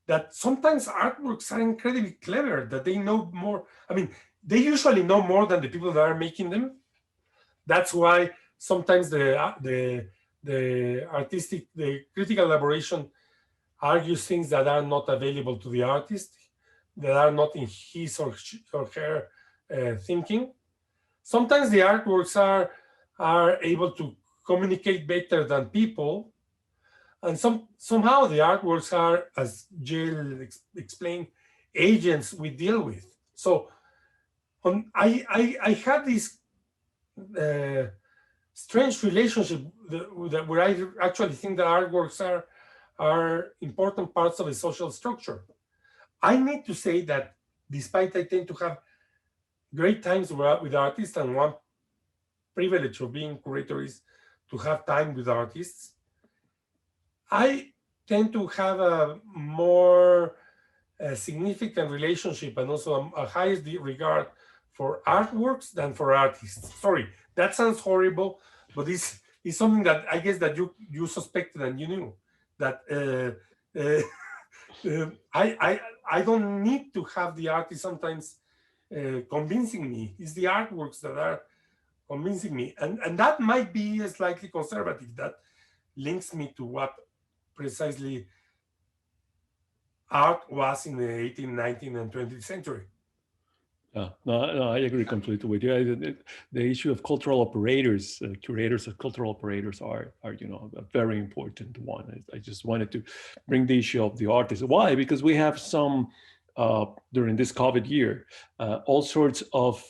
that sometimes artworks are incredibly clever, that they know more. I mean, they usually know more than the people that are making them. That's why sometimes the critical elaboration argues things that are not available to the artist, that are not in his or her thinking. Sometimes the artworks are able to communicate better than people. And somehow the artworks are, as Jill explained, agents we deal with. So I had this strange relationship where I actually think that artworks are important parts of a social structure. I need to say that despite I tend to have great times with artists, and one privilege of being curator is to have time with artists, I tend to have a more significant relationship and also a highest regard for artworks than for artists. Sorry, that sounds horrible, but it's something that I guess that you suspected and you knew that I don't need to have the artist sometimes convincing me. It's the artworks that are convincing me, and that might be slightly conservative. That links me to what precisely art was in the 18th, 19th, and 20th century. No, I agree completely with you. The issue of cultural operators, curators of cultural operators are a very important one. I just wanted to bring the issue of the artists. Why? Because we have some during this COVID year, all sorts of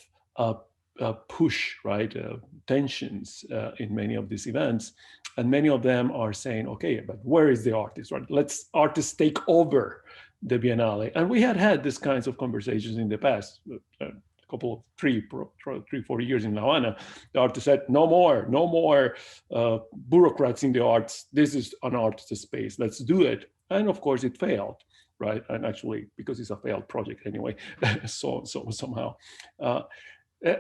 push, right, tensions in many of these events, and many of them are saying, okay, but where is the artist? Right? Let's artists take over the Biennale. And we had these kinds of conversations in the past, a couple of 3-4 years in La Habana. The artist said, no more bureaucrats in the arts. This is an artist space. Let's do it. And of course it failed, right? And actually, because it's a failed project anyway, so somehow.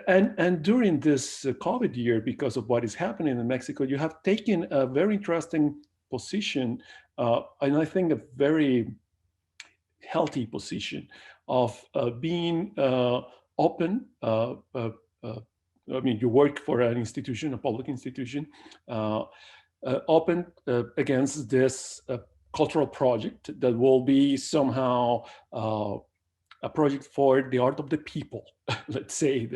And during this COVID year, because of what is happening in Mexico, you have taken a very interesting position, and I think a very healthy position of being open. I mean, you work for an institution, a public institution, open against this cultural project that will be somehow a project for the art of the people. Let's say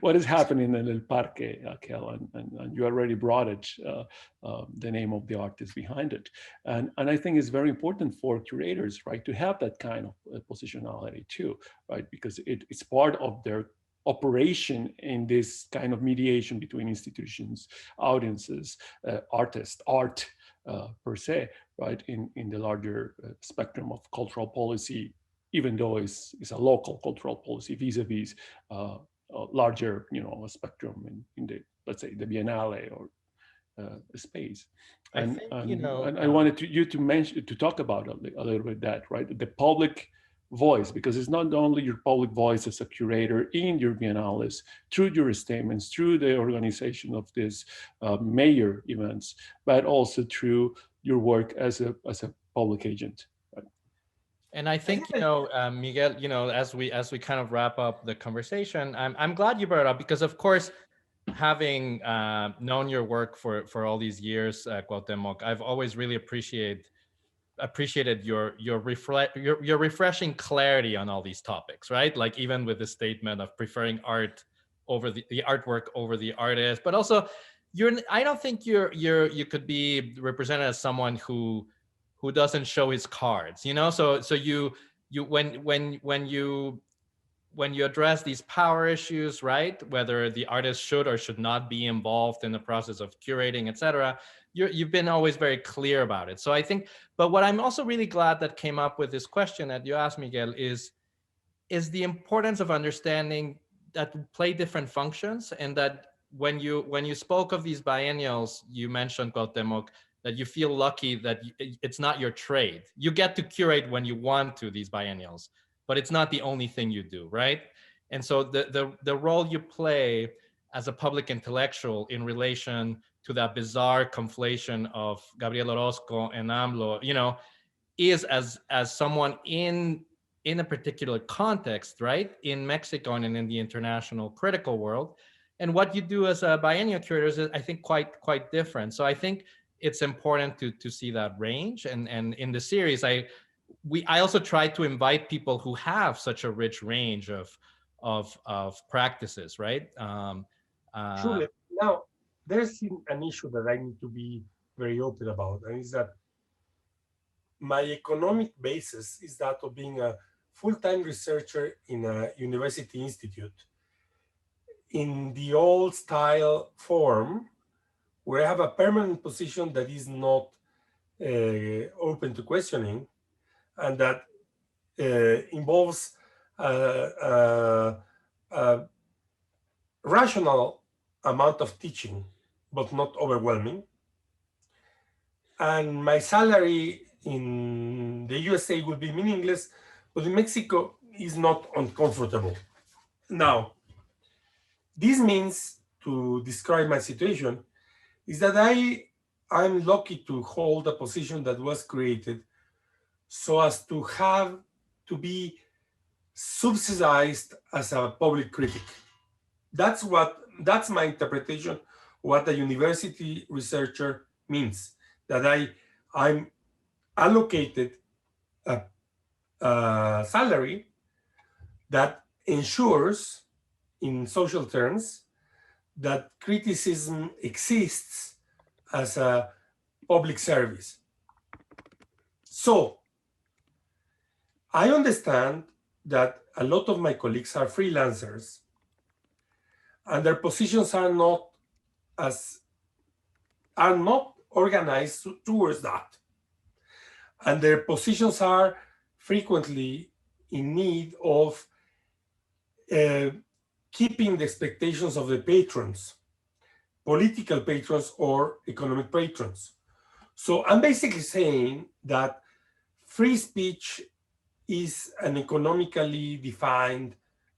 what is happening in El Parque, Raquel, and you already brought it, the name of the artist behind it. And I think it's very important for curators, right, to have that kind of positionality too, right, because it's part of their operation in this kind of mediation between institutions, audiences, artists, art per se, right, in the larger spectrum of cultural policy, even though it's a local cultural policy vis-a-vis larger, spectrum in the, let's say, the Biennale or space. And I wanted you to talk about a little bit that, right, the public voice, because it's not only your public voice as a curator in your biennales, through your statements, through the organization of these major events, but also through your work as a public agent. And I think, Miguel, as we kind of wrap up the conversation, I'm glad you brought it up, because of course, having known your work for all these years, Cuauhtémoc, I've always really appreciated your refreshing clarity on all these topics, right? Like even with the statement of preferring art over the artwork over the artist, but also I don't think you could be represented as someone who doesn't show his cards, so you when you address these power issues, right, whether the artist should or should not be involved in the process of curating, etc., you've been always very clear about it. So I think, but what I'm also really glad that came up with this question that you asked, Miguel, is the importance of understanding that we play different functions, and that when you spoke of these biennials, you mentioned, Cuauhtémoc, that you feel lucky that it's not your trade. You get to curate when you want to these biennials, but it's not the only thing you do, right? And so the role you play as a public intellectual in relation to that bizarre conflation of Gabriel Orozco and AMLO, is as someone in a particular context, right, in Mexico and in the international critical world. And what you do as a biennial curator is, I think, quite different. So I think it's important to see that range. And in the series, I also try to invite people who have such a rich range of practices, right? Sure. Now, there's an issue that I need to be very open about, and it's that my economic basis is that of being a full-time researcher in a university institute in the old style form, where I have a permanent position that is not open to questioning, and that involves a rational amount of teaching, but not overwhelming. and my salary in the USA would be meaningless, but in Mexico is not uncomfortable. Now, this means, to describe my situation, is that I'm lucky to hold a position that was created so as to have to be subsidized as a public critic. That's my interpretation of what a university researcher means, that I'm allocated a salary that ensures, in social terms, that criticism exists as a public service. So I understand that a lot of my colleagues are freelancers and their positions are not organized towards that. And their positions are frequently in need of keeping the expectations of the patrons, political patrons or economic patrons. So I'm basically saying that free speech is an economically defined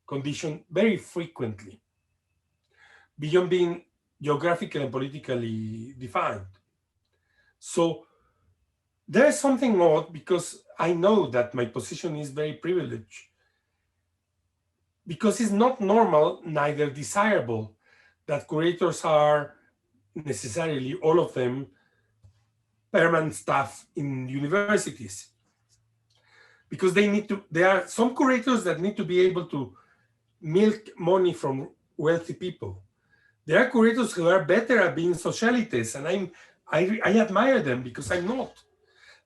condition very frequently, beyond being geographically and politically defined. So there's something odd, because I know that my position is very privileged, because it's not normal, neither desirable, that curators are necessarily, all of them, permanent staff in universities. Because there are some curators that need to be able to milk money from wealthy people. There are curators who are better at being socialites, and I admire them because I'm not.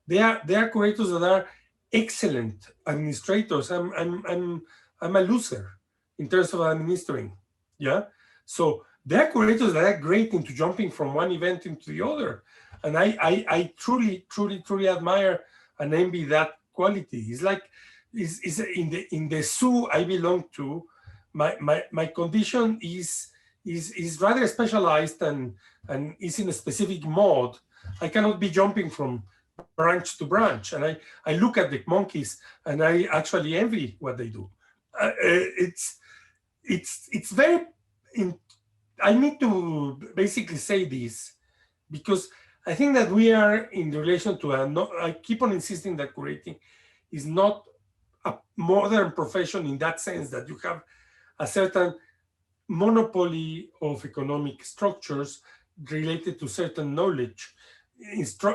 There are curators that are excellent administrators. I'm a loser in terms of administering. Yeah. So there are curators that are great into jumping from one event into the other, and I truly admire and envy that quality. It's like is in the zoo I belong to. My condition is rather specialized and is in a specific mode. I cannot be jumping from branch to branch, and I look at the monkeys and I actually envy what they do. It's very. I need to basically say this because I think that we are in relation to I keep on insisting that curating is not a modern profession in that sense that you have a certain monopoly of economic structures related to certain knowledge,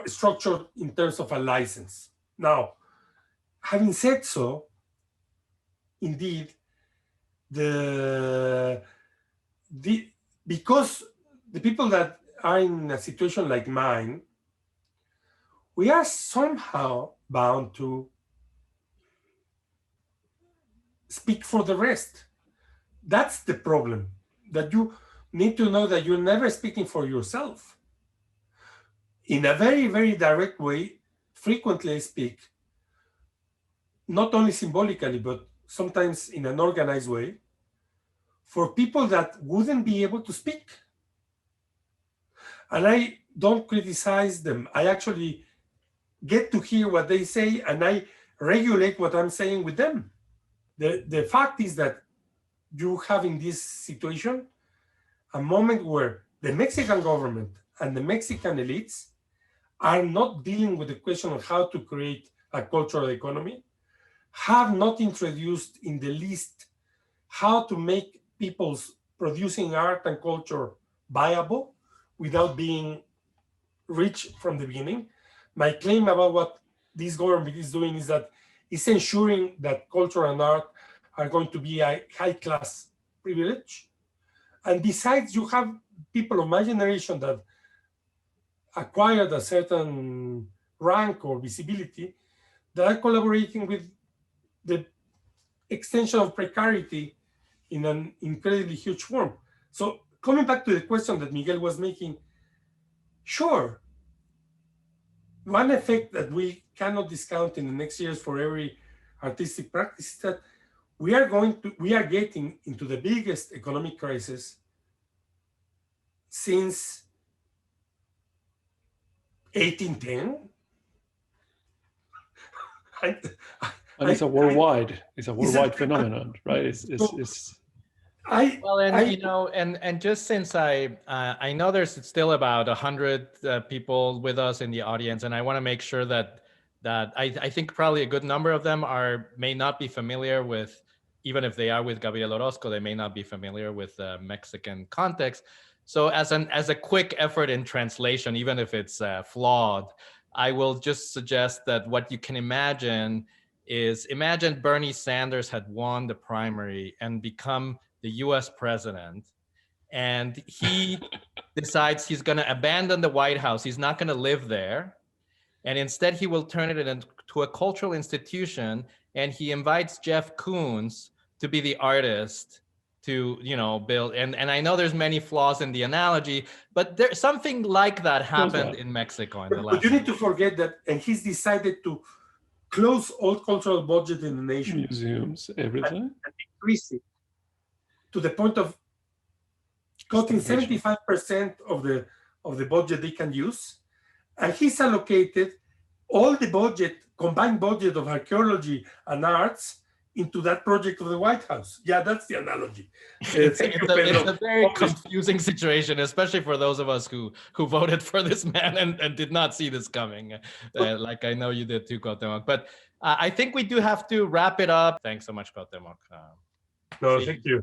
structured in terms of a license. Now, having said so, indeed, because the people that are in a situation like mine, we are somehow bound to speak for the rest. That's the problem, that you need to know that you're never speaking for yourself. In a very, very direct way, frequently I speak, not only symbolically, but sometimes in an organized way, for people that wouldn't be able to speak. And I don't criticize them. I actually get to hear what they say, and I regulate what I'm saying with them. The fact is that you have in this situation a moment where the Mexican government and the Mexican elites are not dealing with the question of how to create a cultural economy, have not introduced in the least how to make people's producing art and culture viable without being rich from the beginning. My claim about what this government is doing is that it's ensuring that culture and art are going to be a high-class privilege. And besides, you have people of my generation that acquired a certain rank or visibility that are collaborating with the extension of precarity in an incredibly huge form. So coming back to the question that Miguel was making, sure, one effect that we cannot discount in the next years for every artistic practice is that we are getting into the biggest economic crisis since 1810. And it's a worldwide phenomenon, right? Well, and you know, and just since I know there's still about 100 people with us in the audience, and I want to make sure that I think probably a good number of them may not be familiar with, even if they are with Gabriel Orozco, they may not be familiar with the Mexican context. So as a quick effort in translation, even if it's flawed, I will just suggest that what you can imagine is, imagine Bernie Sanders had won the primary and become the US president, and he decides he's going to abandon the White House. He's not going to live there. And instead he will turn it into a cultural institution. And he invites Jeff Koons to be the artist to, you know, build. And I know there's many flaws in the analogy, but there's something like that happened in Mexico in the last. But you need to forget that, and he's decided to close all cultural budget in the nation. Museums, everything. And decrease it to the point of cutting 75% of the budget they can use. And he's allocated all the budget, combined budget of archaeology and arts into that project of the White House. Yeah, that's the analogy. It's a very confusing situation, especially for those of us who voted for this man and did not see this coming, like I know you did too, Cuauhtémoc. But I think we do have to wrap it up. Thanks so much, Cuauhtémoc. No, thank you.